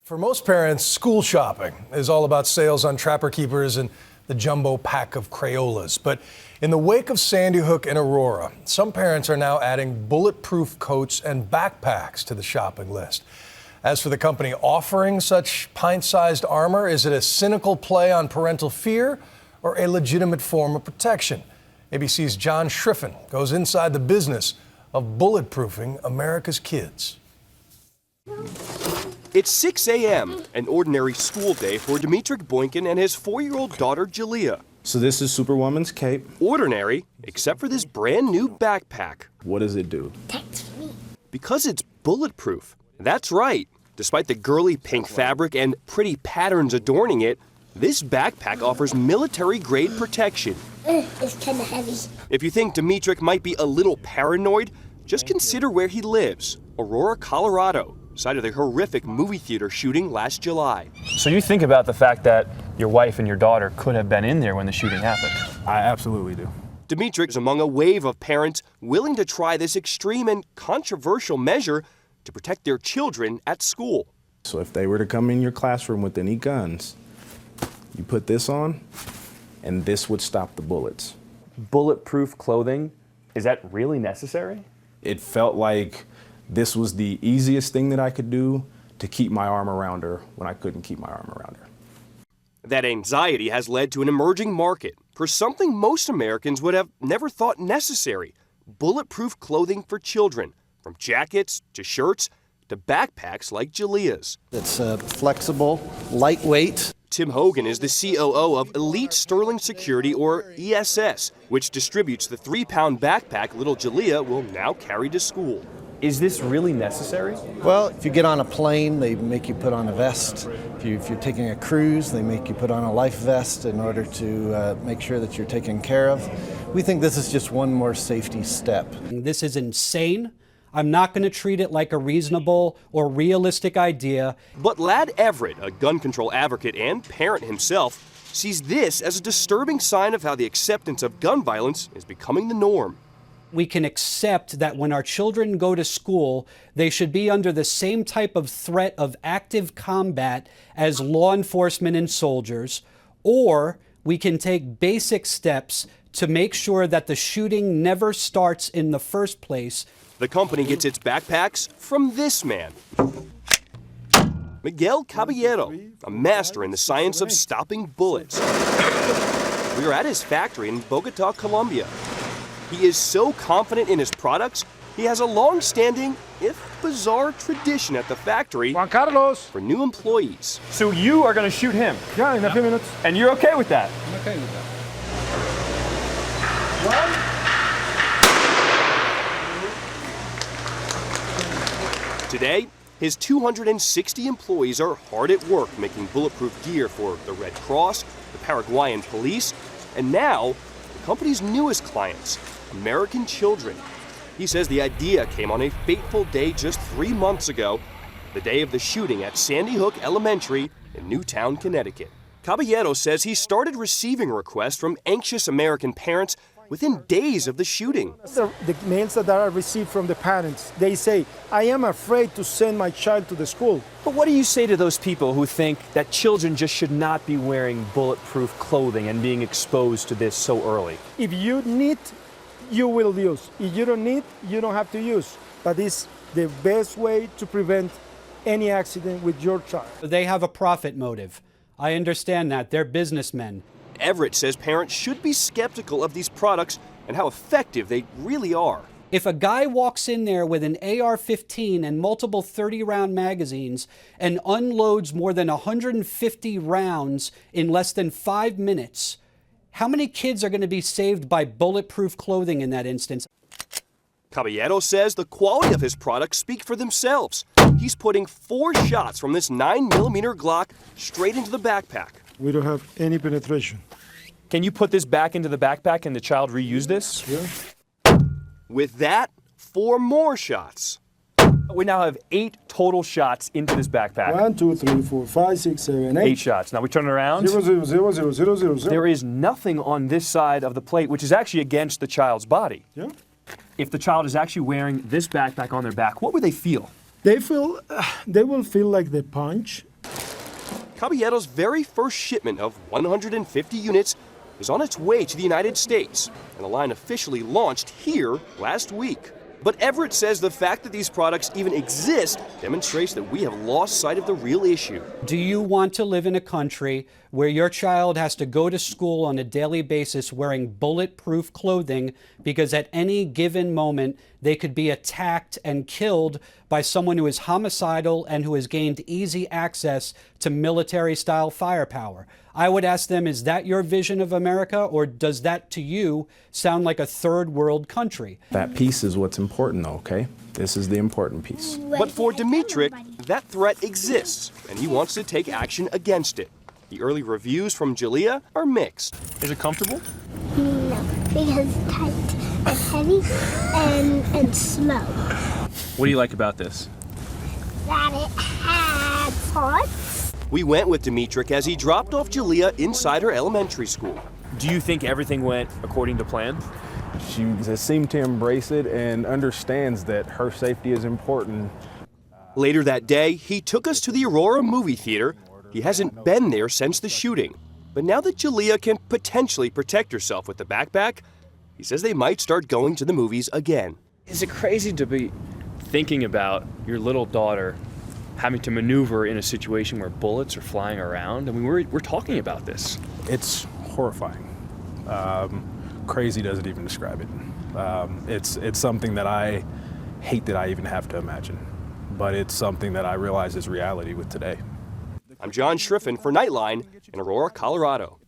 For most parents, school shopping is all about sales on Trapper Keepers and the jumbo pack of Crayolas. But in the wake of Sandy Hook and Aurora, some parents are now adding bulletproof coats and backpacks to the shopping list. As for the company offering such pint-sized armor, is it a cynical play on parental fear or a legitimate form of protection? ABC's John Schriffen goes inside the business of bulletproofing America's kids. It's 6 a.m., an ordinary school day for Dimitrik Boykin and his 4-year-old daughter, Jalea. So this is Superwoman's cape. Ordinary, except for this brand new backpack. What does it do? Protects me. Because it's bulletproof. That's right. Despite the girly pink fabric and pretty patterns adorning it, this backpack offers military-grade protection. It's kind of heavy. If you think Dimitrik might be a little paranoid, just consider where he lives, Aurora, Colorado, site of the horrific movie theater shooting last July. So you think about the fact that your wife and your daughter could have been in there when the shooting happened? I absolutely do. Dimitrik is among a wave of parents willing to try this extreme and controversial measure to protect their children at school. So if they were to come in your classroom with any guns, you put this on, and this would stop the bullets. Bulletproof clothing, is that really necessary? It felt like this was the easiest thing that I could do to keep my arm around her when I couldn't keep my arm around her. That anxiety has led to an emerging market for something most Americans would have never thought necessary: bulletproof clothing for children, from jackets to shirts to backpacks like Jalea's. It's flexible, lightweight. Tim Hogan is the COO of Elite Sterling Security, or ESS, which distributes the 3-pound backpack little Jalea will now carry to school. Is this really necessary? Well, if you get on a plane, they make you put on a vest. If you're taking a cruise, they make you put on a life vest in order to make sure that you're taken care of. We think this is just one more safety step. This is insane. I'm not going to treat it like a reasonable or realistic idea. But Lad Everett, a gun control advocate and parent himself, sees this as a disturbing sign of how the acceptance of gun violence is becoming the norm. We can accept that when our children go to school, they should be under the same type of threat of active combat as law enforcement and soldiers, or we can take basic steps to make sure that the shooting never starts in the first place. The company gets its backpacks from this man, Miguel Caballero, a master in the science of stopping bullets. We are at his factory in Bogota, Colombia. He is so confident in his products, he has a long-standing, if bizarre, tradition at the factory Juan Carlos. for new employees. So you are going to shoot him? Yeah, in a few minutes. And you're okay with that? I'm okay with that. Today, his 260 employees are hard at work making bulletproof gear for the Red Cross, the Paraguayan police, and now, the company's newest clients, American children. He says the idea came on a fateful day just 3 months ago, the day of the shooting at Sandy Hook Elementary in Newtown, Connecticut. Caballero says he started receiving requests from anxious American parents within days of the shooting. The mails that are received from the parents, they say, I am afraid to send my child to the school. But what do you say to those people who think that children just should not be wearing bulletproof clothing and being exposed to this so early? If you need, you will use. If you don't need, you don't have to use. But it's the best way to prevent any accident with your child. They have a profit motive. I understand that. They're businessmen. Everett says parents should be skeptical of these products and how effective they really are. If a guy walks in there with an AR-15 and multiple 30-round magazines and unloads more than 150 rounds in less than 5 minutes, how many kids are going to be saved by bulletproof clothing in that instance? Caballero says the quality of his products speak for themselves. He's putting 4 shots from this 9mm Glock straight into the backpack. We don't have any penetration. Can you put this back into the backpack and the child reuse this? Yeah. With that, 4 more shots. We now have 8 total shots into this backpack. 1, 2, 3, 4, 5, 6, 7, 8. 8 shots. Now we turn it around. 0, 0, 0, 0, 0, 0, 0. There is nothing on this side of the plate, which is actually against the child's body. Yeah. If the child is actually wearing this backpack on their back, what would they feel? They will feel like the punch Caballero's very first shipment of 150 units is on its way to the United States, and the line officially launched here last week. But Everett says the fact that these products even exist demonstrates that we have lost sight of the real issue. Do you want to live in a country where your child has to go to school on a daily basis wearing bulletproof clothing because at any given moment they could be attacked and killed by someone who is homicidal and who has gained easy access to military-style firepower? I would ask them, is that your vision of America, or does that to you sound like a third world country? That piece is what's important, though, okay? This is the important piece. But for Dimitrik, that threat exists, and he wants to take action against it. The early reviews from Jalea are mixed. Is it comfortable? No, because it's tight and heavy and slow. What do you like about this? That it has parts. We went with Dimitrik as he dropped off Jalea inside her elementary school. Do you think everything went according to plan? She has seemed to embrace it and understands that her safety is important. Later that day, he took us to the Aurora movie theater. He hasn't been there since the shooting. But now that Jalea can potentially protect herself with the backpack, he says they might start going to the movies again. Is it crazy to be thinking about your little daughter having to maneuver in a situation where bullets are flying around? I mean, we're talking about this. It's horrifying. Crazy doesn't even describe it. It's something that I hate that I even have to imagine, but it's something that I realize is reality with today. I'm John Schriffen for Nightline in Aurora, Colorado.